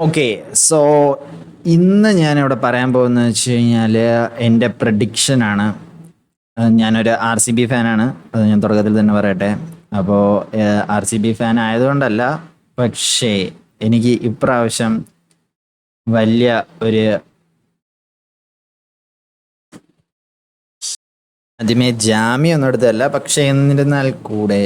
Okay. So ഇന്ന് ഞാനിവിടെ പറയാൻ പോകുന്നത് വെച്ച് കഴിഞ്ഞാൽ എൻ്റെ പ്രഡിക്ഷനാണ്. ഞാനൊരു ആർ സി ബി ഫാനാണ്. അത് ഞാൻ തുടക്കത്തിൽ തന്നെ പറയട്ടെ. അപ്പോൾ ആർ സി ബി ഫാൻ ആയതുകൊണ്ടല്ല, പക്ഷേ എനിക്ക് ഇപ്രാവശ്യം വലിയ ഒരു ആദ്യമേ ജാമ്യമൊന്നും എടുത്തതല്ല, പക്ഷേ എന്നിരുന്നാൽ കൂടെ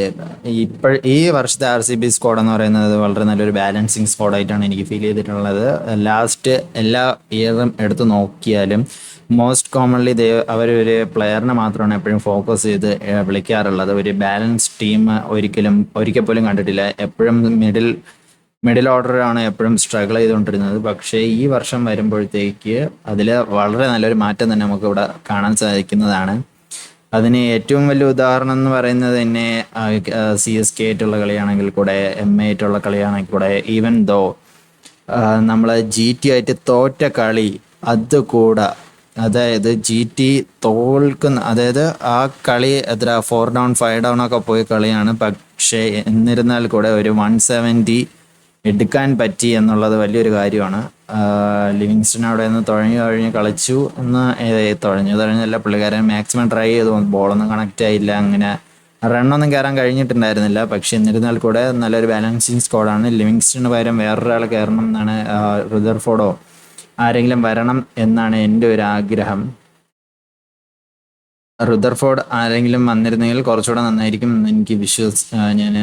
ഈ വർഷത്തെ ആർ സി ബി സ്ക്വാഡ് എന്ന് പറയുന്നത് വളരെ നല്ലൊരു ബാലൻസിങ് സ്ക്വാഡായിട്ടാണ് എനിക്ക് ഫീൽ ചെയ്തിട്ടുള്ളത്. ലാസ്റ്റ് എല്ലാ ഇയറും എടുത്ത് നോക്കിയാലും മോസ്റ്റ് കോമൺലി അവരൊരു പ്ലെയറിനെ മാത്രമാണ് എപ്പോഴും ഫോക്കസ് ചെയ്ത് വിളിക്കാറുള്ളത്. ഒരു ബാലൻസ് ടീം ഒരിക്കൽ പോലും കണ്ടിട്ടില്ല. എപ്പോഴും മിഡിൽ ഓർഡറാണ് എപ്പോഴും സ്ട്രഗിൾ ചെയ്തുകൊണ്ടിരുന്നത്. പക്ഷേ ഈ വർഷം വരുമ്പോഴത്തേക്ക് അതിൽ വളരെ നല്ലൊരു മാറ്റം തന്നെ നമുക്ക് ഇവിടെ കാണാൻ സാധിക്കുന്നതാണ്. അതിന് ഏറ്റവും വലിയ ഉദാഹരണം എന്ന് പറയുന്നത് തന്നെ സി എസ് കെ ആയിട്ടുള്ള കളിയാണെങ്കിൽ കൂടെ, എം എ ആയിട്ടുള്ള കളിയാണെങ്കിൽ കൂടെ, ഈവൻ ദോ നമ്മൾ ജി ടി ആയിട്ട് തോറ്റ കളി അതുകൂടെ, അതായത് ജി ടി തോൽക്കുന്ന, അതായത് ആ കളി എത്ര 4 ഡൗൺ 5 ഡൗൺ ഒക്കെ പോയ കളിയാണ്. പക്ഷേ എന്നിരുന്നാൽ കൂടെ ഒരു 170 എടുക്കാൻ പറ്റി എന്നുള്ളത് വലിയൊരു കാര്യമാണ്. ലിവിങ്സ്റ്റൺ അവിടെ നിന്ന് തുഴഞ്ഞ് കളിച്ചു എന്ന്, തുഴഞ്ഞല്ല, പുള്ളിക്കാരൻ മാക്സിമം ട്രൈ ചെയ്തു, ബോളൊന്നും കണക്റ്റ് ആയില്ല, അങ്ങനെ റണ്ണൊന്നും കയറാൻ കഴിഞ്ഞിട്ടുണ്ടായിരുന്നില്ല. പക്ഷെ എന്നിരുന്നാൽ കൂടെ നല്ലൊരു ബാലൻസിങ് സ്ക്വാഡാണ്. ലിവിങ്സ്റ്റണിന് പകരം വേറൊരാൾ കയറണം എന്നാണ്, റുദർഫോർഡോ ആരെങ്കിലും വരണം എന്നാണ് എൻ്റെ ഒരു ആഗ്രഹം. റുദർഫോർഡ് ആരെങ്കിലും വന്നിരുന്നെങ്കിൽ കുറച്ചുകൂടെ നന്നായിരിക്കും എന്ന് എനിക്ക് ഞാൻ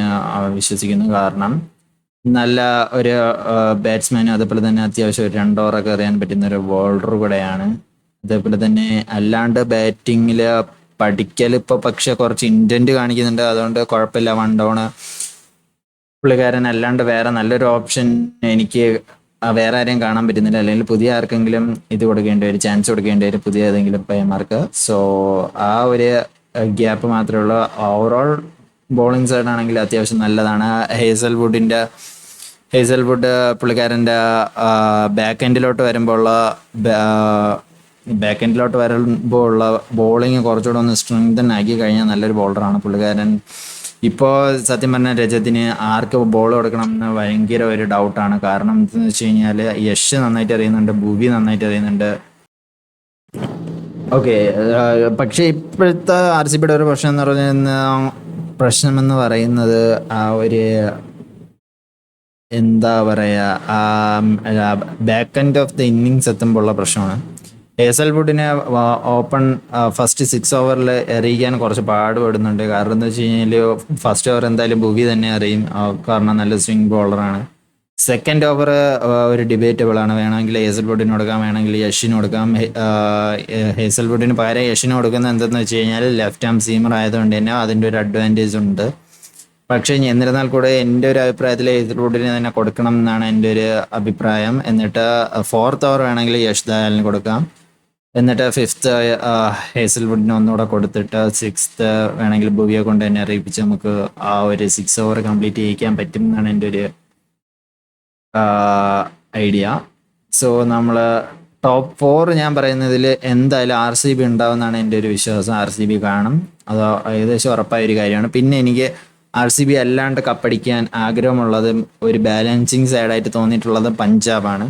വിശ്വസിക്കുന്നു. കാരണം നല്ല ഒരു ബാറ്റ്സ്മാനും അതേപോലെ തന്നെ അത്യാവശ്യം ഒരു 2 ഓവറൊക്കെ എറിയാൻ പറ്റുന്ന ഒരു ബോളർ കൂടെയാണ്. അതേപോലെ തന്നെ അല്ലാണ്ട് ബാറ്റിങ്ങിൽ പഠിക്കൽ ഇപ്പോൾ പക്ഷെ കുറച്ച് ഇൻറ്റൻറ്റ് കാണിക്കുന്നുണ്ട്, അതുകൊണ്ട് കുഴപ്പമില്ല. 1 ഡൗൺ പുള്ളിക്കാരൻ അല്ലാണ്ട് വേറെ നല്ലൊരു ഓപ്ഷൻ എനിക്ക് വേറെ ആരെയും കാണാൻ പറ്റുന്നില്ല. അല്ലെങ്കിൽ പുതിയ ആർക്കെങ്കിലും ചാൻസ് കൊടുക്കേണ്ടി വരും, പുതിയ ഏതെങ്കിലും പയ്യന്മാർക്ക്. സോ ആ ഒരു ഗ്യാപ്പ് മാത്രമേ ഉള്ളൂ. ഓവറോൾ ബോളിംഗ് സൈഡാണെങ്കിൽ അത്യാവശ്യം നല്ലതാണ്. ഹേസൽവുഡ് പുള്ളിക്കാരൻ്റെ ബാക്ക് എൻഡിലോട്ട് വരുമ്പോൾ ഉള്ള ബോളിങ് കുറച്ചുകൂടെ ഒന്ന് സ്ട്രെങ്തൻ ആക്കി കഴിഞ്ഞാൽ നല്ലൊരു ബോളറാണ് പുള്ളിക്കാരൻ. ഇപ്പോൾ സത്യം പറഞ്ഞാൽ രജത്തിന് ആർക്ക് ബോൾ കൊടുക്കണം എന്ന് ഭയങ്കര ഒരു ഡൗട്ടാണ്. കാരണം എന്താണെന്ന് വെച്ച് കഴിഞ്ഞാൽ യഷ് നന്നായിട്ട് അറിയുന്നുണ്ട്, ഭൂവി നന്നായിട്ട് അറിയുന്നുണ്ട്. ഓക്കെ. പക്ഷേ ഇപ്പോഴത്തെ ആർ സി ബിയുടെ ഒരു പ്രശ്നം എന്ന് പറയുന്നത് ആ ഒരു എന്താ പറയുക, back end of the innings എത്തുമ്പോൾ ഉള്ള പ്രശ്നമാണ്. ഹേസൽവുഡിനെ ഓപ്പൺ ഫസ്റ്റ് 6 ഓവറിൽ എറിയിക്കാൻ കുറച്ച് പാടുപെടുന്നുണ്ട്. കാരണം എന്താ വെച്ച് കഴിഞ്ഞാൽ ഫസ്റ്റ് ഓവർ എന്തായാലും ഭൂവി തന്നെ അറിയും, കാരണം നല്ല സ്വിംഗ് ബോളറാണ്. സെക്കൻഡ് ഓവർ ഒരു ഡിബേറ്റബിൾ ആണ്. വേണമെങ്കിൽ ഹേസൽവുഡിന് കൊടുക്കാം, വേണമെങ്കിൽ യഷിന് കൊടുക്കാം. ഹേസൽവുഡിന് പകരം യഷിന് കൊടുക്കുന്നത് എന്തെന്ന് വെച്ച് കഴിഞ്ഞാൽ ലെഫ്റ്റ് ആം സീമർ ആയതുകൊണ്ട് തന്നെ അതിൻ്റെ ഒരു അഡ്വാൻറ്റേജ് ഉണ്ട്. പക്ഷേ എന്നിരുന്നാൽ കൂടെ എൻ്റെ ഒരു അഭിപ്രായത്തിൽ ഹേസൽവുഡിന് തന്നെ കൊടുക്കണം എന്നാണ് എൻ്റെ ഒരു അഭിപ്രായം. എന്നിട്ട് 4th ഓവർ വേണമെങ്കിൽ യഷ് ദയാലിന് കൊടുക്കാം. എന്നിട്ട് 5th ഹേസൽവുഡിന് ഒന്നുകൂടെ കൊടുത്തിട്ട് 6th വേണമെങ്കിൽ ഭുവിയെ കൊണ്ട് തന്നെ അറിയിപ്പിച്ച് നമുക്ക് ആ ഒരു 6 ഓവർ കംപ്ലീറ്റ് ചെയ്യിക്കാൻ പറ്റും എന്നാണ് എൻ്റെ ഒരു ഐഡിയ. സോ നമ്മൾ ടോപ്പ് 4 ഞാൻ പറയുന്നതിൽ എന്തായാലും ആർ സി ബി ഉണ്ടാവുമെന്നാണ് എൻ്റെ ഒരു വിശ്വാസം. ആർ സി ബി കാണും, അത് ഏകദേശം ഉറപ്പായ ഒരു കാര്യമാണ്. പിന്നെ എനിക്ക് ആർ സി ബി അല്ലാണ്ട് കപ്പടിക്കാൻ ആഗ്രഹമുള്ളത്, ഒരു ബാലൻസിങ് സൈഡായിട്ട് തോന്നിയിട്ടുള്ളത് പഞ്ചാബാണ്.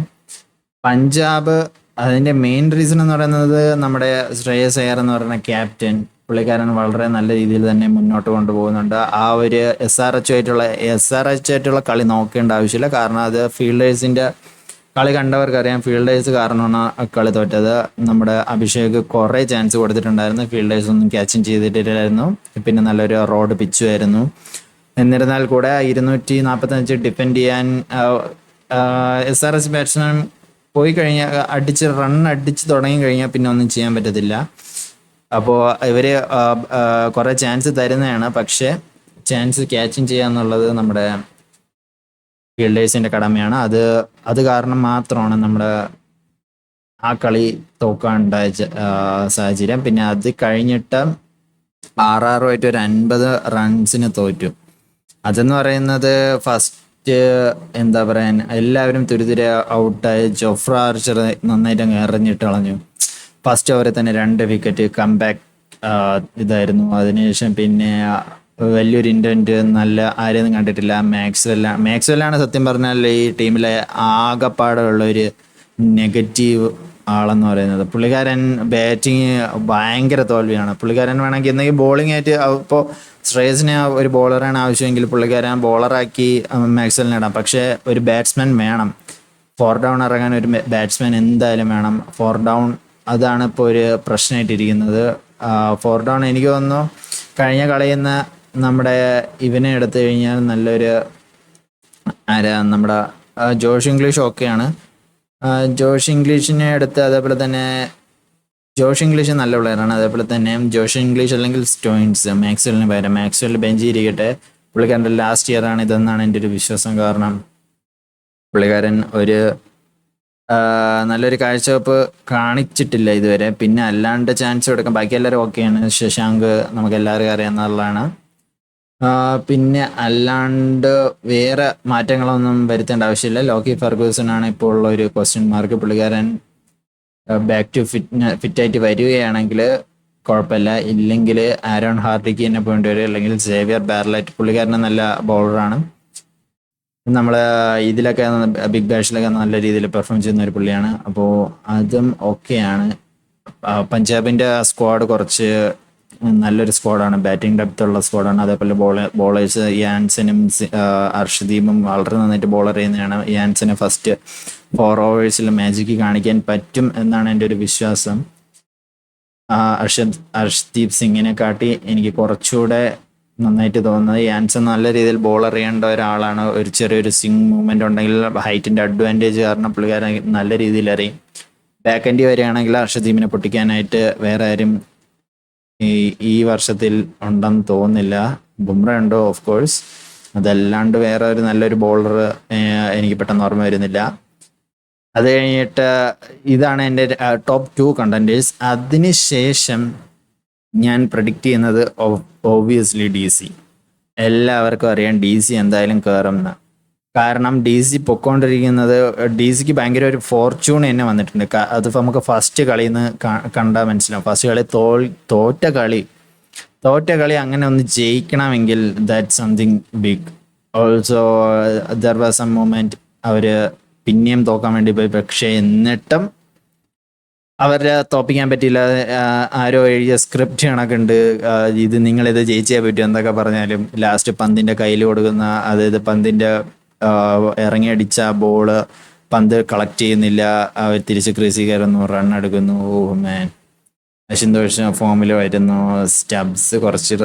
പഞ്ചാബ് അതിൻ്റെ മെയിൻ റീസൺ എന്ന് പറയുന്നത് നമ്മുടെ ശ്രേയസ് അയ്യർ എന്ന് പറയുന്ന ക്യാപ്റ്റൻ, പുള്ളിക്കാരൻ വളരെ നല്ല രീതിയിൽ തന്നെ മുന്നോട്ട് കൊണ്ടുപോകുന്നുണ്ട്. ആ ഒരു എസ് ആർ എച്ച് ആയിട്ടുള്ള കളി നോക്കേണ്ട ആവശ്യമില്ല. കാരണം അത് ഫീൽഡേഴ്സിൻ്റെ കളി കണ്ടവർക്കറിയാം, ഫീൽഡേഴ്സ് കാരണമാണ് കളി തോറ്റത്. നമ്മുടെ അഭിഷേക് കുറേ ചാൻസ് കൊടുത്തിട്ടുണ്ടായിരുന്നു, ഫീൽഡേഴ്സ് ഒന്നും ക്യാച്ചും ചെയ്തിട്ടില്ലായിരുന്നു. പിന്നെ നല്ലൊരു റോഡ് പിച്ചുമായിരുന്നു. എന്നിരുന്നാൽ കൂടെ 245 ഡിഫെൻഡ് ചെയ്യാൻ എസ് ആർ എച്ച് ബാറ്റ്സ്മാൻ പോയി കഴിഞ്ഞാൽ റൺ അടിച്ച് തുടങ്ങി കഴിഞ്ഞാൽ പിന്നെ ഒന്നും ചെയ്യാൻ പറ്റത്തില്ല. അപ്പോൾ ഇവർ കുറേ ചാൻസ് തരുന്നതാണ്, പക്ഷേ ചാൻസ് ക്യാച്ചിങ് ചെയ്യുക എന്നുള്ളത് നമ്മുടെ ഫീൽഡേഴ്സിൻ്റെ കടമയാണ്. അത് കാരണം മാത്രമാണ് നമ്മുടെ ആ കളി തോക്കാനുണ്ടായ സാഹചര്യം. പിന്നെ അത് കഴിഞ്ഞിട്ട് ആറാറുമായിട്ട് ഒരു 50 റൺസിന് തോറ്റു. അതെന്ന് പറയുന്നത് ഫസ്റ്റ് എന്താ പറയാൻ, എല്ലാവരും തുരിതുര ഔട്ടായി. ജോഫ്ര ആർച്ചർ നന്നായിട്ട് അങ്ങ് എറിഞ്ഞിട്ട് കളഞ്ഞു. ഫസ്റ്റ് ഓവറിൽ തന്നെ 2 വിക്കറ്റ് കംബാക്ക് ഇതായിരുന്നു. അതിനുശേഷം പിന്നെ വലിയൊരു ഇൻറ്റൻറ്റ് നല്ല ആരെയൊന്നും കണ്ടിട്ടില്ല. മാക്സ്വെല്ലാണ് സത്യം പറഞ്ഞാൽ ഈ ടീമിലെ ആകെപ്പാടുള്ള ഒരു നെഗറ്റീവ് ആളെന്ന് പറയുന്നത്. പുള്ളിക്കാരൻ ബാറ്റിങ് ഭയങ്കര തോൽവിയാണ്. പുള്ളിക്കാരൻ വേണമെങ്കിൽ എന്തെങ്കിലും ബോളിംഗ് ആയിട്ട് ഇപ്പോൾ ശ്രേയസിന് ഒരു ബോളറാണ് ആവശ്യമെങ്കിൽ പുള്ളിക്കാരൻ ബോളറാക്കി മാക്സ്വെലിനെ ഇടാം. പക്ഷേ ഒരു ബാറ്റ്സ്മാൻ വേണം, 4 ഡൗൺ ഇറങ്ങാൻ ഒരു ബാറ്റ്സ്മാൻ എന്തായാലും വേണം. 4 ഡൗൺ അതാണ് ഇപ്പോൾ ഒരു പ്രശ്നമായിട്ടിരിക്കുന്നത്. 4 ഡൗൺ എനിക്ക് തോന്നുന്നു കഴിഞ്ഞ കളിയുന്ന നമ്മുടെ ഇവനെ എടുത്തു കഴിഞ്ഞാൽ നല്ലൊരു നമ്മുടെ ജോഷ് ഇംഗ്ലീഷ് ഓക്കെയാണ്. ജോഷ് ഇംഗ്ലീഷിനെ എടുത്ത് അതേപോലെ തന്നെ ജോഷ് ഇംഗ്ലീഷ് നല്ല പ്ലെയറാണ്. അതേപോലെ തന്നെ ജോഷ് ഇംഗ്ലീഷ് അല്ലെങ്കിൽ സ്റ്റോയിൻസ് മാക്സ്വെലിന് പകരം മാക്സ്വെൽ ബെഞ്ചിൽ ഇരിക്കട്ടെ. പുള്ളിക്കാരൻ്റെ ലാസ്റ്റ് ഇയർ ആണ് ഇതെന്നാണ് എൻ്റെ ഒരു വിശ്വാസം. കാരണം പുള്ളിക്കാരൻ ഒരു നല്ലൊരു കാഴ്ചവെപ്പ് കാണിച്ചിട്ടില്ല ഇതുവരെ. പിന്നെ അല്ലാണ്ട് ചാൻസ് കൊടുക്കാം. ബാക്കി എല്ലാവരും ഓക്കെയാണ്. ശശാങ്ക് നമുക്ക് എല്ലാവർക്കും അറിയാവുന്നതാണ്. പിന്നെ അല്ലാണ്ട് വേറെ മാറ്റങ്ങളൊന്നും വരുത്തേണ്ട ആവശ്യമില്ല. ലോക്കി ഫെർഗൂസൺ ആണ് ഇപ്പോൾ ഉള്ള ഒരു ക്വസ്റ്റ്യൻ മാർക്ക്. പുള്ളിക്കാരൻ ബാക്ക് ടു ഫിറ്റായിട്ട് വരികയാണെങ്കിൽ കുഴപ്പമില്ല. ഇല്ലെങ്കിൽ ആരോൺ ഹാർഡിക്ക് തന്നെ പോയിട്ട് വരും, അല്ലെങ്കിൽ സേവിയർ ബാർലറ്റ്. പുള്ളിക്കാരൻ നല്ല ബൗളറാണ്. നമ്മൾ ഇതിലൊക്കെ ബിഗ് ബാഷിലൊക്കെ നല്ല രീതിയിൽ പെർഫോം ചെയ്യുന്ന ഒരു പുള്ളിയാണ്. അപ്പോൾ അതും ഓക്കെയാണ്. പഞ്ചാബിൻ്റെ സ്ക്വാഡ് കുറച്ച് നല്ലൊരു സ്ക്വാഡാണ്, ബാറ്റിംഗ് ഡെപ്ത് ഉള്ള സ്ക്വാഡാണ്. അതേപോലെ ബോളേഴ്സ് യാൻസനും അർഷദീപും വളരെ നന്നായിട്ട് ബോളർ ചെയ്യുന്നതാണ്. യാൻസന് ഫസ്റ്റ് 4 ഓവേഴ്സിൽ മാജിക്ക് കാണിക്കാൻ പറ്റും എന്നാണ് എൻ്റെ ഒരു വിശ്വാസം. അർഷ്ദീപ് സിംഗിനെ കാട്ടി എനിക്ക് കുറച്ചുകൂടെ നന്നായിട്ട് തോന്നുന്നത് യാൻസൺ നല്ല രീതിയിൽ ബോളർ ചെയ്യേണ്ട ഒരാളാണ്. ഒരു ചെറിയൊരു സ്വിംഗ് മൂവ്മെൻ്റ് ഉണ്ടെങ്കിൽ ഹൈറ്റിൻ്റെ അഡ്വാൻറ്റേജ് കാരണം പുള്ളിക്കാരൻ നല്ല രീതിയിൽ അറിയും. ബാക്ക് എൻഡ് വരികയാണെങ്കിൽ അർഷദീപിനെ പൊട്ടിക്കാനായിട്ട് വേറെ ആരും ഈ വർഷത്തിൽ ഉണ്ടെന്ന് തോന്നുന്നില്ല. ബുംറ ഉണ്ടോ? Of course. അതല്ലാണ്ട് വേറെ ഒരു നല്ലൊരു ബോളർ എനിക്ക് പെട്ടെന്ന് ഓർമ്മ വരുന്നില്ല. അത് കഴിഞ്ഞിട്ട് ഇതാണ് എൻ്റെ ടോപ്പ് 2 കണ്ടൻറ്റേഴ്സ്. അതിനുശേഷം ഞാൻ പ്രഡിക്റ്റ് ചെയ്യുന്നത് ഒബ്വിയസ്ലി DC. എല്ലാവർക്കും അറിയാം DC എന്തായാലും കയറുമെന്ന്. കാരണം DC പൊക്കോണ്ടിരിക്കുന്നത്, DCക്ക് ഭയങ്കര ഒരു ഫോർച്യൂൺ തന്നെ വന്നിട്ടുണ്ട്. അത് നമുക്ക് ഫസ്റ്റ് കളിയിൽ നിന്ന് കണ്ടാൽ മനസ്സിലാവും. ഫസ്റ്റ് കളി തോറ്റ കളി അങ്ങനെ ഒന്ന് ജയിക്കണമെങ്കിൽ that something big. Also there was some moment അവർ പിന്നെയും തോക്കാൻ വേണ്ടി പോയി. പക്ഷേ എന്നിട്ടും അവരെ തോപ്പിക്കാൻ പറ്റിയില്ല. ആരോ എഴുതിയ സ്ക്രിപ്റ്റ് കണക്കുണ്ട്, ഇത് നിങ്ങളിത് ജയിച്ചേ പറ്റൂ എന്നൊക്കെ പറഞ്ഞാലും ലാസ്റ്റ് പന്തിൻ്റെ കയ്യിൽ കൊടുക്കുന്ന, അതായത് പന്തിൻ്റെ ഇറങ്ങിയടിച്ച ബോള് പന്ത് കളക്ട് ചെയ്യുന്നില്ല, അവർ തിരിച്ച് ക്രീസിൽ കയറുന്നു, റൺ എടുക്കുന്നു. ഓ മാൻ, അശുന്തോഷ് ഫോമിൽ വരുന്നു. സ്റ്റബ്സ് കുറച്ച്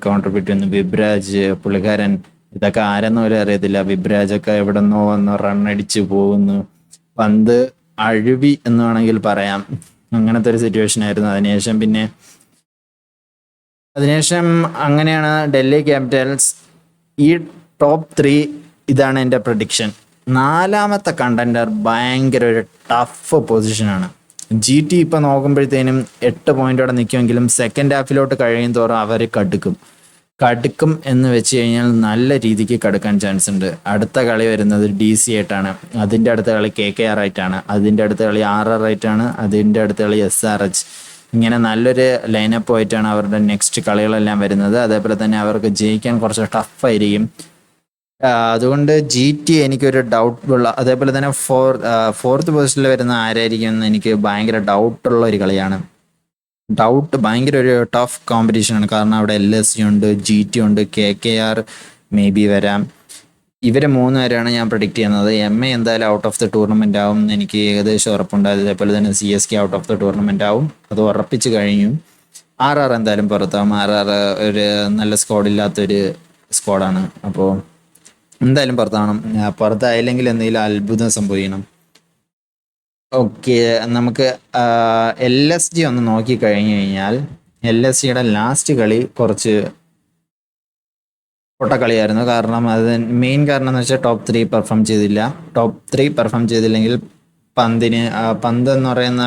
കോൺട്രിബ്യൂട്ട് ചെയ്യുന്നു. വിബ്രാജ് പുള്ളിക്കാരൻ ഇതൊക്കെ ആരെന്ന് പോലും അറിയത്തില്ല. വിബ്രാജൊക്കെ എവിടെ നിന്നോ വന്ന് റൺ അടിച്ച് പോകുന്നു. പന്ത് അഴുവി എന്ന് വേണമെങ്കിൽ പറയാം. അങ്ങനത്തെ ഒരു സിറ്റുവേഷൻ ആയിരുന്നു. അതിനുശേഷം അങ്ങനെയാണ് ഡൽഹി ക്യാപിറ്റൽസ്. ഈ ടോപ്പ് 3 ഇതാണ് എൻ്റെ പ്രഡിക്ഷൻ. 4ാമത്തെ കണ്ടൻഡർ ഭയങ്കര ഒരു ടഫ് പൊസിഷനാണ്. GT ഇപ്പം നോക്കുമ്പോഴത്തേനും 8 പോയിന്റോടെ നിൽക്കുമെങ്കിലും സെക്കൻഡ് ഹാഫിലോട്ട് കഴിയും തോറും അവർ കടുക്കും എന്ന് വെച്ച് കഴിഞ്ഞാൽ നല്ല രീതിക്ക് കടുക്കാൻ ചാൻസ് ഉണ്ട്. അടുത്ത കളി വരുന്നത് DC ആയിട്ടാണ്. അതിൻ്റെ അടുത്ത കളി KKR ആയിട്ടാണ്. അതിൻ്റെ അടുത്ത കളി RR ആയിട്ടാണ്. അതിൻ്റെ അടുത്ത കളി SRH. ഇങ്ങനെ നല്ലൊരു ലൈനപ്പ് ആയിട്ടാണ് അവരുടെ നെക്സ്റ്റ് കളികളെല്ലാം വരുന്നത്. അതേപോലെ തന്നെ അവർക്ക് ജയിക്കാൻ കുറച്ച് ടഫായിരിക്കും. അതുകൊണ്ട് GT എനിക്കൊരു ഡൗട്ട്ഫുൾ. അതേപോലെ തന്നെ ഫോർത്ത് പൊസിഷനിൽ വരുന്ന ആരായിരിക്കും എന്ന് എനിക്ക് ഭയങ്കര ഡൗട്ടുള്ള ഒരു കളിയാണ്. ഭയങ്കര ഒരു ടഫ് കോമ്പറ്റീഷനാണ്. കാരണം അവിടെ LSG ഉണ്ട്, GT ഉണ്ട്, KKR മേ ബി വരാം. ഇവരെ 3 പേരാണ് ഞാൻ പ്രഡിക്റ്റ് ചെയ്യുന്നത്. MA എന്തായാലും ഔട്ട് ഓഫ് ദ ടൂർണമെൻ്റ് ആവും എന്ന് എനിക്ക് ഏകദേശം ഉറപ്പുണ്ട്. അതേപോലെ തന്നെ CSK out of the tournament ആവും, അത് ഉറപ്പിച്ച് കഴിഞ്ഞു. RR എന്തായാലും പുറത്താവും. RR ഒരു നല്ല സ്ക്വാഡില്ലാത്തൊരു സ്ക്വാഡാണ്. അപ്പോൾ എന്തായാലും പുറത്തായില്ലെങ്കിൽ എന്തെങ്കിലും അത്ഭുതം സംഭവിക്കണം. ഓക്കെ, നമുക്ക് LSG ഒന്ന് നോക്കിക്കഴിഞ്ഞു കഴിഞ്ഞാൽ LSGയുടെ ലാസ്റ്റ് കളി കുറച്ച് പൊട്ടക്കളിയായിരുന്നു. കാരണം അത് മെയിൻ കാരണം എന്ന് വെച്ചാൽ ടോപ്പ് 3 പെർഫോം ചെയ്തില്ലെങ്കിൽ പന്ത് എന്ന് പറയുന്ന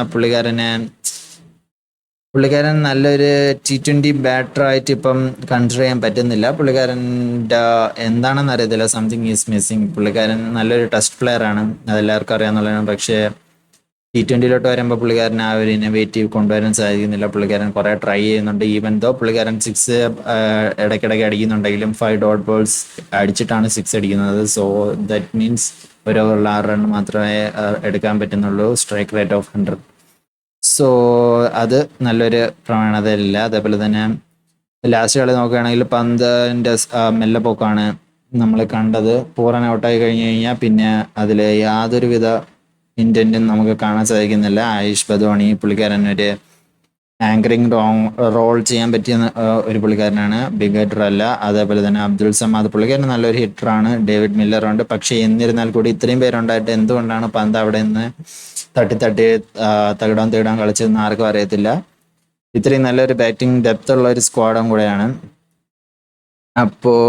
പുള്ളിക്കാരൻ നല്ലൊരു T20 ബാറ്ററായിട്ട് ഇപ്പം കൺസിഡർ ചെയ്യാൻ പറ്റുന്നില്ല. പുള്ളിക്കാരൻ്റെ എന്താണെന്ന് അറിയത്തില്ല, സംതിങ് ഈസ് മിസ്സിങ്. പുള്ളിക്കാരൻ നല്ലൊരു ടെസ്റ്റ് പ്ലെയർ ആണ്, അതെല്ലാവർക്കും അറിയാമെന്നുള്ളതാണ്. പക്ഷേ T20 വരുമ്പോൾ പുള്ളിക്കാരൻ ആ ഒരു ഇന്നോവേറ്റീവ് കൊണ്ടുവരാൻ സാധിക്കുന്നില്ല. പുള്ളിക്കാരൻ കുറെ ട്രൈ ചെയ്യുന്നുണ്ട്. ഈവൻ ദോ പുള്ളിക്കാരൻ സിക്സ് ഇടയ്ക്കിടയ്ക്ക് അടിക്കുന്നുണ്ടെങ്കിലും 5 ഡോട്ട് ബോൾസ് അടിച്ചിട്ടാണ് സിക്സ് അടിക്കുന്നത്. സോ ദാറ്റ് മീൻസ് ഒരു ഓവറിൽ 6 റൺ മാത്രമേ എടുക്കാൻ പറ്റുന്നുള്ളൂ. Strike rate of 100. സോ അത് നല്ലൊരു പ്രവണതയില്ല. അതേപോലെ തന്നെ ലാസ്റ്റ് കളി നോക്കുകയാണെങ്കിൽ പന്തിൻ്റെ മെല്ലെ പോക്കാണ് നമ്മൾ കണ്ടത്. പൂർണ്ണ ഔട്ടായി കഴിഞ്ഞു കഴിഞ്ഞാൽ പിന്നെ അതിൽ യാതൊരുവിധ ഇൻറ്റൻറ്റും നമുക്ക് കാണാൻ സാധിക്കുന്നില്ല. ആയുഷ് ബദ്വാണി പുള്ളിക്കാരൻ ഒരു ആങ്കറിങ് റോൾ ചെയ്യാൻ പറ്റിയ ഒരു പുള്ളിക്കാരനാണ്. ബിഗ് ഹിറ്റർ അല്ല. അതേപോലെ തന്നെ അബ്ദുൾ സമാദ് പുള്ളിക്കാരൻ നല്ലൊരു ഹിറ്ററാണ്. ഡേവിഡ് മില്ലർ ഉണ്ട്. പക്ഷേ എന്നിരുന്നാൽ കൂടി ഇത്രയും പേരുണ്ടായിട്ട് എന്തുകൊണ്ടാണ് പന്ത് അവിടെ നിന്ന് തട്ടി തട്ടി തകിടാൻ കളിച്ചതെന്ന് ആർക്കും അറിയത്തില്ല. ഇത്രയും നല്ലൊരു ബാറ്റിംഗ് ഡെപ്ത് ഉള്ള ഒരു സ്ക്വാഡും കൂടെയാണ്. അപ്പോൾ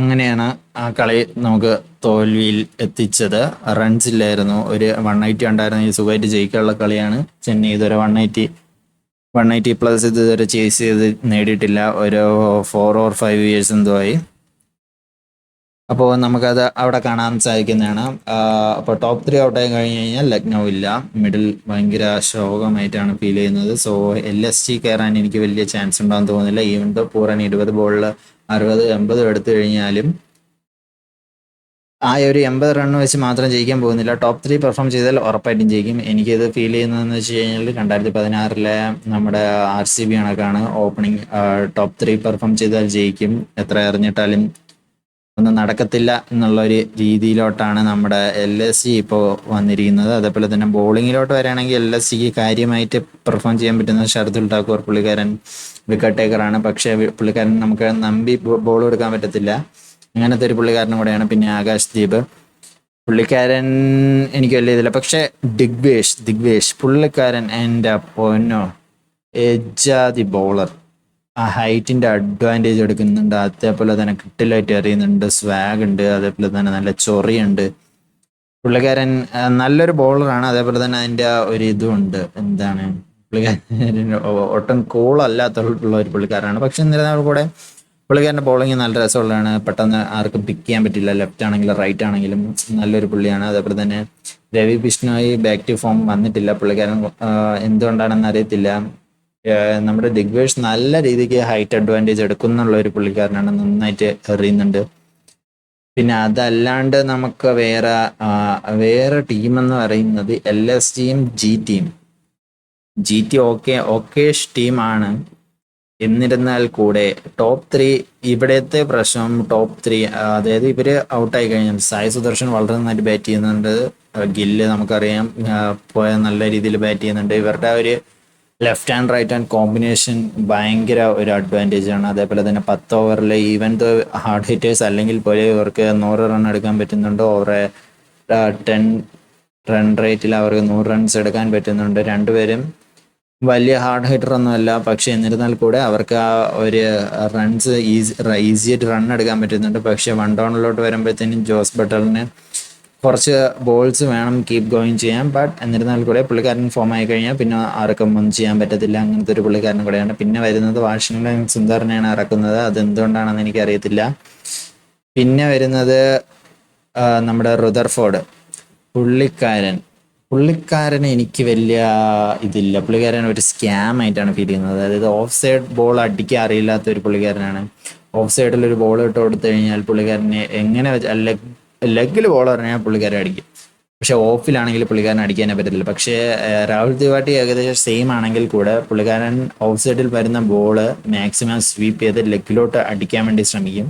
അങ്ങനെയാണ് ആ കളി നമുക്ക് തോൽവിയിൽ എത്തിച്ചത്. റൺസ് ഇല്ലായിരുന്നു. ഒരു 180 ഉണ്ടായിരുന്നെങ്കിൽ സുഖമായിട്ട് ജയിക്കാനുള്ള കളിയാണ്. ചെന്നൈ ഇതുവരെ 180 പ്ലസ് ഇതുവരെ ചേസ് ചെയ്ത് നേടിയിട്ടില്ല. ഒരു 4 or 5 years എന്തോ ആയി. അപ്പോൾ നമുക്കത് അവിടെ കാണാൻ സാധിക്കുന്നതാണ്. അപ്പോൾ ടോപ്പ് 3 ഔട്ടായി കഴിഞ്ഞ് കഴിഞ്ഞാൽ ലക്നൗ ഇല്ല. മിഡിൽ ഭയങ്കര ശോകമായിട്ടാണ് ഫീൽ ചെയ്യുന്നത്. സോ LSG കയറാൻ എനിക്ക് വലിയ ചാൻസ് ഉണ്ടാകുമെന്ന് തോന്നുന്നില്ല. ഈവൻ ദോ പൂരൻ 20 ബോളിൽ 60-80 എടുത്തു കഴിഞ്ഞാലും ആ ഒരു 80 റണ്ണ് വെച്ച് മാത്രം ജയിക്കാൻ പോകുന്നില്ല. ടോപ്പ് 3 പെർഫോം ചെയ്താൽ ഉറപ്പായിട്ടും ജയിക്കും. എനിക്കിത് ഫീൽ ചെയ്യുന്നതെന്ന് വെച്ച് കഴിഞ്ഞാൽ 2016 നമ്മുടെ RCB കണക്കാണ്. ഓപ്പണിംഗ് ടോപ്പ് 3 പെർഫോം ചെയ്താൽ ജയിക്കും. എത്ര എറിഞ്ഞിട്ടാലും ഒന്നും നടക്കത്തില്ല എന്നുള്ള ഒരു രീതിയിലോട്ടാണ് നമ്മുടെ LSG ഇപ്പോൾ വന്നിരിക്കുന്നത്. അതേപോലെ തന്നെ ബോളിങ്ങിലോട്ട് വരികയാണെങ്കിൽ LSGക്ക് കാര്യമായിട്ട് പെർഫോം ചെയ്യാൻ പറ്റുന്നത് ഷർദുൽ ഠാക്കൂർ പുള്ളിക്കാരൻ വിക്കറ്റ് ടേക്കറാണ്. പക്ഷേ പുള്ളിക്കാരൻ നമുക്ക് നമ്പി ബോൾ കൊടുക്കാൻ പറ്റത്തില്ല. അങ്ങനത്തെ ഒരു പുള്ളിക്കാരനും കൂടെയാണ്. പിന്നെ ആകാശ് ദീപ് പുള്ളിക്കാരൻ എനിക്ക് വലിയ ഇതില്ല. പക്ഷേ ദിഗ്വേഷ് പുള്ളിക്കാരൻ എൻ്റെ പൊന്നോ എജാതി ബോളർ. ആ ഹൈറ്റിൻ്റെ അഡ്വാൻറ്റേജ് എടുക്കുന്നുണ്ട്. അതേപോലെ തന്നെ കിട്ടിലായിട്ട് എറിയുന്നുണ്ട്. സ്വാഗ് ഉണ്ട്. അതേപോലെ തന്നെ നല്ല ചൊറിയുണ്ട്. പുള്ളിക്കാരൻ നല്ലൊരു ബോളറാണ്. അതേപോലെ തന്നെ അതിൻ്റെ ഒരു ഇതും ഉണ്ട്. എന്താണ് പുള്ളിക്കാരൻ ഒട്ടും കൂളല്ലാത്തുള്ള ഒരു പുള്ളിക്കാരനാണ്. പക്ഷെ എന്നിരുന്നാൽ കൂടെ പുള്ളിക്കാരൻ്റെ ബോളിങ് നല്ല രസമുള്ളതാണ്. പെട്ടെന്ന് ആർക്കും പിക്ക് ചെയ്യാൻ പറ്റില്ല. ലെഫ്റ്റ് ആണെങ്കിലും റൈറ്റ് ആണെങ്കിലും നല്ലൊരു പുള്ളിയാണ്. അതേപോലെ തന്നെ Ravi Bishnoi back to form വന്നിട്ടില്ല. പുള്ളിക്കാരൻ എന്തുകൊണ്ടാണെന്ന് അറിയത്തില്ല. നമ്മുടെ ദിഗ്വേഷ് നല്ല രീതിക്ക് ഹൈറ്റ് അഡ്വാൻറ്റേജ് എടുക്കുന്നുള്ള ഒരു പുള്ളിക്കാരനാണ്. നന്നായിട്ട് എറിയുന്നുണ്ട്. പിന്നെ അതല്ലാണ്ട് നമുക്ക് വേറെ ടീം എന്ന് പറയുന്നത് LSGയും GT ഓക്കേഷ് ടീമാണ്. എന്നിരുന്നാൽ കൂടെ ടോപ്പ് 3 ഇവിടത്തെ പ്രശ്നം ടോപ്പ് 3 അതായത് ഇവര് ഔട്ടായി കഴിഞ്ഞാൽ സായി സുദർശൻ വളരെ നന്നായിട്ട് ബാറ്റ് ചെയ്യുന്നുണ്ട്. ഗില്ല് നമുക്കറിയാം പോയ നല്ല രീതിയിൽ ബാറ്റ് ചെയ്യുന്നുണ്ട്. ഇവരുടെ ഒരു left and right hand combination ഭയങ്കര ഒരു അഡ്വാൻറ്റേജ് ആണ്. അതേപോലെ തന്നെ 10 ഓവറിൽ ഈവൻ ദോ ഹാർഡ് ഹിറ്റേഴ്സ് അല്ലെങ്കിൽ പോലും ഇവർക്ക് 100 റൺ എടുക്കാൻ പറ്റുന്നുണ്ട്. ഓവർ 10 റൺ റേറ്റിൽ അവർക്ക് 100 റൺസ് എടുക്കാൻ പറ്റുന്നുണ്ട്. രണ്ടുപേരും വലിയ ഹാർഡ് ഹിറ്റർ ഒന്നുമല്ല. പക്ഷെ എന്നിരുന്നാൽ കൂടെ അവർക്ക് ആ ഒരു റൺസ് ഈസിയായിട്ട് റൺ എടുക്കാൻ പറ്റുന്നുണ്ട്. പക്ഷെ 1 ഡൗണിലോട്ട് വരുമ്പോഴത്തേനും ജോസ് ബട്ടലിന് കുറച്ച് ബോൾസ് വേണം കീപ്പ് ഗോയിങ് ചെയ്യാൻ. ബട്ട് എന്നിരുന്നാൽ കൂടെ പുള്ളിക്കാരൻ ഫോം ആയി കഴിഞ്ഞാൽ പിന്നെ ആർക്കും ഒന്നും ചെയ്യാൻ പറ്റത്തില്ല. അങ്ങനത്തെ ഒരു പുള്ളിക്കാരൻ കൂടെയാണ്. പിന്നെ വരുന്നത് വാഷിംഗ്ടൺ സുന്ദറിനെയാണ് ഇറക്കുന്നത്. അതെന്തുകൊണ്ടാണെന്ന് എനിക്കറിയത്തില്ല. പിന്നെ വരുന്നത് നമ്മുടെ റുദർഫോർഡ് പുള്ളിക്കാരന് എനിക്ക് വലിയ ഇതില്ല. പുള്ളിക്കാരൻ ഒരു സ്കാം ആയിട്ടാണ് ഫീൽ ചെയ്യുന്നത്. അതായത് ഓഫ് സൈഡ് ബോൾ അടിക്കാൻ അറിയില്ലാത്ത ഒരു പുള്ളിക്കാരനാണ്. ഓഫ് സൈഡിൽ ഒരു ബോൾ ഇട്ട് കൊടുത്തു കഴിഞ്ഞാൽ പുള്ളിക്കാരനെ എങ്ങനെ ലെഗിൽ ബോൾ പറഞ്ഞാൽ പുള്ളിക്കാരൻ അടിക്കും. പക്ഷെ ഓഫിലാണെങ്കിൽ പുള്ളിക്കാരൻ അടിക്കാനേ പറ്റത്തില്ല. പക്ഷേ രാഹുൽ ത്രിപാഠി ഏകദേശം സെയിം ആണെങ്കിൽ കൂടെ പുള്ളിക്കാരൻ ഓഫ് സൈഡിൽ വരുന്ന ബോള് മാക്സിമം സ്വീപ്പ് ചെയ്ത് ലെഗിലോട്ട് അടിക്കാൻ വേണ്ടി ശ്രമിക്കും.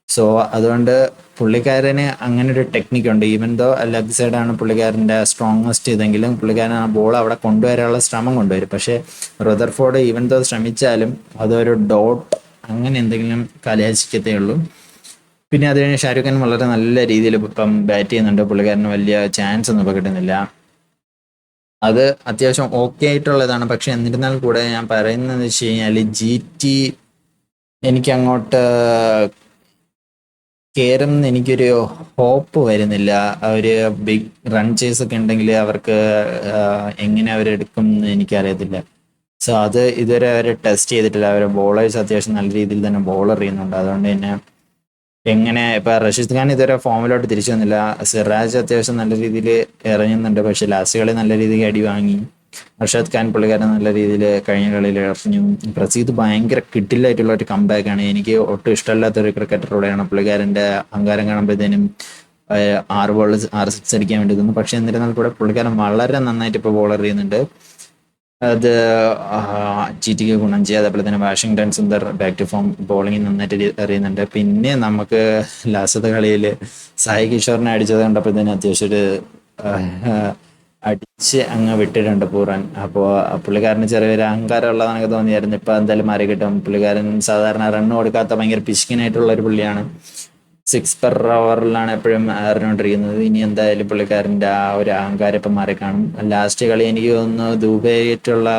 സോ അതുകൊണ്ട് പുള്ളിക്കാരന് അങ്ങനെ ഒരു ടെക്നിക്കുണ്ട്. ഈവൻ ദോ ലെഗ് സൈഡാണ് പുള്ളിക്കാരൻ്റെ സ്ട്രോങ്ങസ്റ്റ് ഇതെങ്കിലും പുള്ളിക്കാരൻ ആ ബോൾ അവിടെ കൊണ്ടുവരാനുള്ള ശ്രമം കൊണ്ടുവരും. പക്ഷേ റുദർഫോർഡ് ഈവൻ ദോ ശ്രമിച്ചാലും അതൊരു ഡോട്ട് അങ്ങനെ എന്തെങ്കിലും കലാശിക്കത്തേ ഉള്ളൂ. പിന്നെ അത് കഴിഞ്ഞ് ഷാരൂഖ് ഖാൻ വളരെ നല്ല രീതിയിൽ ഇപ്പം ബാറ്റ് ചെയ്യുന്നുണ്ട്. പുള്ളിക്കാരന് വലിയ ചാൻസ് ഒന്നും ഇപ്പോൾ കിട്ടുന്നില്ല. അത് അത്യാവശ്യം ഓക്കെ ആയിട്ടുള്ളതാണ്. പക്ഷെ എന്നിരുന്നാൽ കൂടെ ഞാൻ പറയുന്നതെന്ന് വെച്ച് കഴിഞ്ഞാൽ GT എനിക്ക് അങ്ങോട്ട് കയറുമെന്ന് എനിക്കൊരു ഹോപ്പ് വരുന്നില്ല. ഒരു ബിഗ് റൺ ചേസ് ഒക്കെ ഉണ്ടെങ്കിൽ അവർക്ക് എങ്ങനെ അവരെടുക്കും എന്ന് എനിക്കറിയത്തില്ല. സോ അത് ഇതുവരെ അവർ ടെസ്റ്റ് ചെയ്തിട്ടില്ല. അവരെ ബോളേഴ്സ് അത്യാവശ്യം നല്ല രീതിയിൽ തന്നെ ബോളർ ചെയ്യുന്നുണ്ട്. അതുകൊണ്ട് തന്നെ എങ്ങനെ ഇപ്പൊ റഷീദ് ഖാൻ ഇതുവരെ ഫോമിലോട്ട് തിരിച്ചു വന്നില്ല. സിറാജ് അത്യാവശ്യം നല്ല രീതിയിൽ ഇറങ്ങുന്നുണ്ട്, പക്ഷെ ലാസ്റ്റ് കളി നല്ല രീതിയിൽ അടി വാങ്ങി. അർഷദ് ഖാൻ പുള്ളിക്കാരൻ നല്ല രീതിയിൽ കഴിഞ്ഞ കളിയിൽ എറിഞ്ഞു. പ്രസീദ് ഭയങ്കര കിട്ടിലായിട്ടുള്ള ഒരു കംബാക്ക് ആണ്. എനിക്ക് ഒട്ടും ഇഷ്ടമല്ലാത്ത ഒരു ക്രിക്കറ്ററോടെയാണ് പുള്ളിക്കാരന്റെ അഹങ്കാരം കാണുമ്പോഴത്തേനും 6 ബോൾ 6 സിക്സ് അടിക്കാൻ വേണ്ടി നിന്നു. പക്ഷെ എന്നിരുന്നാൽ കൂടെ പുള്ളിക്കാരൻ വളരെ നന്നായിട്ട് ഇപ്പോൾ ബോൾ എറിയുന്നുണ്ട്. അത് ജിറ്റിക്ക് ഗുണം ചെയ്യും. അതേപോലെ തന്നെ Washington Sundar back to form bowling നന്നായിട്ട് എറിയുന്നുണ്ട്. പിന്നെ നമുക്ക് ലാസ്റ്റത്തെ കളിയിൽ സായി കിഷോറിനെ അടിച്ചത് കണ്ടപ്പോൾ തന്നെ അത്യാവശ്യം ഒരു അടിച്ച് അങ്ങ് വിട്ടിട്ടുണ്ട് പൂറാൻ. അപ്പോൾ പുള്ളിക്കാരന് ചെറിയൊരു അഹങ്കാരം ഉള്ളതാണ് എനിക്ക് തോന്നിയായിരുന്നു. ഇപ്പം എന്തായാലും മാറി കിട്ടും. പുള്ളിക്കാരൻ സാധാരണ റണ്ണ് കൊടുക്കാത്ത ഭയങ്കര പിശുക്കിനായിട്ടുള്ള ഒരു പുള്ളിയാണ്. 6 per ഓവറിലാണ് എപ്പോഴും എറിഞ്ഞുകൊണ്ടിരിക്കുന്നത്. ഇനി എന്തായാലും പുള്ളിക്കാരൻ്റെ ആ ഒരു അഹങ്കാരം ഇപ്പം മാറി കാണും. ലാസ്റ്റ് കളി എനിക്ക് തോന്നുന്നു ദുബൈയായിട്ടുള്ള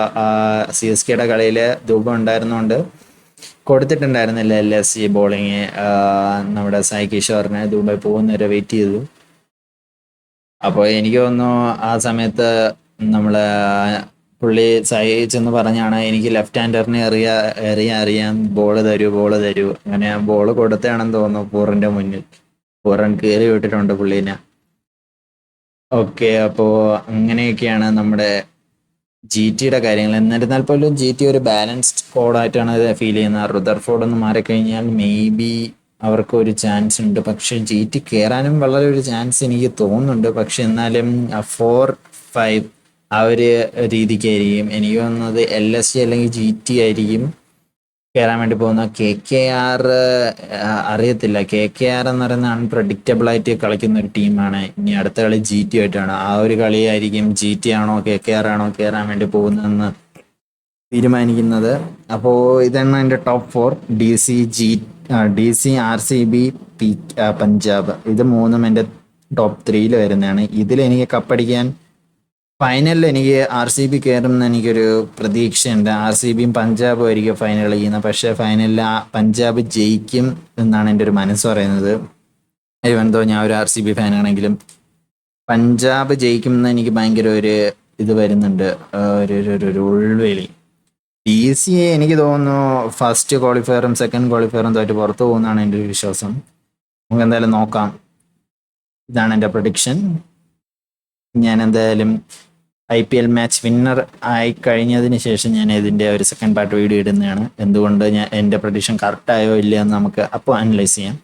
CSKയുടെ കളിയിൽ ദുബ ഉണ്ടായിരുന്നുകൊണ്ട് കൊടുത്തിട്ടുണ്ടായിരുന്നില്ല LSG ബോളിങ് നമ്മുടെ സായി കിഷോറിനെ. ദുബായ് പോകുന്നവരെ വെയിറ്റ് ചെയ്തു. അപ്പോൾ എനിക്ക് തോന്നുന്നു ആ സമയത്ത് നമ്മളെ പുള്ളി സായി ചെന്ന് പറഞ്ഞാണ് എനിക്ക് ലെഫ്റ്റ് ഹാൻഡറിനെ അറിയാം, ബോള് തരൂ. അങ്ങനെ ബോള് കൊടുത്തതാണെന്ന് തോന്നുന്നു പൂറിന്റെ മുന്നിൽ. പൂറൻ കയറി വിട്ടിട്ടുണ്ട് പുള്ളീനെ. ഓക്കെ, അപ്പോൾ അങ്ങനെയൊക്കെയാണ് നമ്മുടെ GTയുടെ കാര്യങ്ങൾ. എന്നിരുന്നാൽ പോലും GT ഒരു ബാലൻസ്ഡ് സ്ക്വാഡായിട്ടാണ് ഫീൽ ചെയ്യുന്നത്. റുദർഫോർഡ് ഒന്ന് മാറിക്കഴിഞ്ഞാൽ മേ ബി അവർക്ക് ഒരു ചാൻസ് ഉണ്ട്. പക്ഷെ GT കയറാനും വളരെ ഒരു ചാൻസ് എനിക്ക് തോന്നുന്നുണ്ട്. പക്ഷെ എന്നാലും 4-5 ആ ഒരു രീതിക്കായിരിക്കും എനിക്ക് തോന്നുന്നത്. LSG അല്ലെങ്കിൽ GT ആയിരിക്കും കയറാൻ വേണ്ടി പോകുന്ന. KKR അറിയത്തില്ല. KKR എന്ന് പറയുന്ന അൺപ്രഡിക്റ്റബിൾ ആയിട്ട് കളിക്കുന്ന ഒരു ടീമാണ്. ഇനി അടുത്ത കളി GT ആയിട്ടാണ്. ആ ഒരു കളിയായിരിക്കും GT ആണോ KKR ആണോ കയറാൻ വേണ്ടി പോകുന്നതെന്ന് തീരുമാനിക്കുന്നത്. അപ്പോൾ ഇതാണ് എൻ്റെ ടോപ്പ് 4. DC RCB പഞ്ചാബ്, ഇത് മൂന്നും എൻ്റെ ടോപ്പ് 3 വരുന്നതാണ്. ഇതിൽ എനിക്ക് കപ്പടിക്കാൻ ഫൈനലിൽ എനിക്ക് RCB കയറുമെന്ന് എനിക്കൊരു പ്രതീക്ഷയുണ്ട്. RCBയും പഞ്ചാബും ആയിരിക്കും ഫൈനൽ കളിക്കുന്നത്. പക്ഷേ ഫൈനലിൽ പഞ്ചാബ് ജയിക്കും എന്നാണ് എൻ്റെ ഒരു മനസ്സ് പറയുന്നത്. എന്തോ ഞാൻ ഒരു RCB ഫാനാണെങ്കിലും പഞ്ചാബ് ജയിക്കുമെന്ന് എനിക്ക് ഭയങ്കര ഒരു ഇത് വരുന്നുണ്ട്, ഒരു ഉൾവിളി. DC എനിക്ക് തോന്നുന്നു ഫസ്റ്റ് ക്വാളിഫയറും സെക്കൻഡ് ക്വാളിഫയറും തോറ്റ് പുറത്തു പോകുന്നതാണ് എൻ്റെ ഒരു വിശ്വാസം. നമുക്ക് എന്തായാലും നോക്കാം. ഇതാണ് എൻ്റെ പ്രൊഡിക്ഷൻ. ഞാൻ എന്തായാലും IPL മാച്ച് വിന്നർ ആയി കഴിഞ്ഞതിന് ശേഷം ഞാൻ ഇതിൻ്റെ ഒരു സെക്കൻഡ് പാർട്ട് വീഡിയോ ഇടുന്നതാണ്. എന്തുകൊണ്ട് എൻ്റെ പ്രൊഡിക്ഷൻ കറക്റ്റ് ആയോ ഇല്ലയോ എന്ന് നമുക്ക് അപ്പോൾ അനലൈസ് ചെയ്യാം.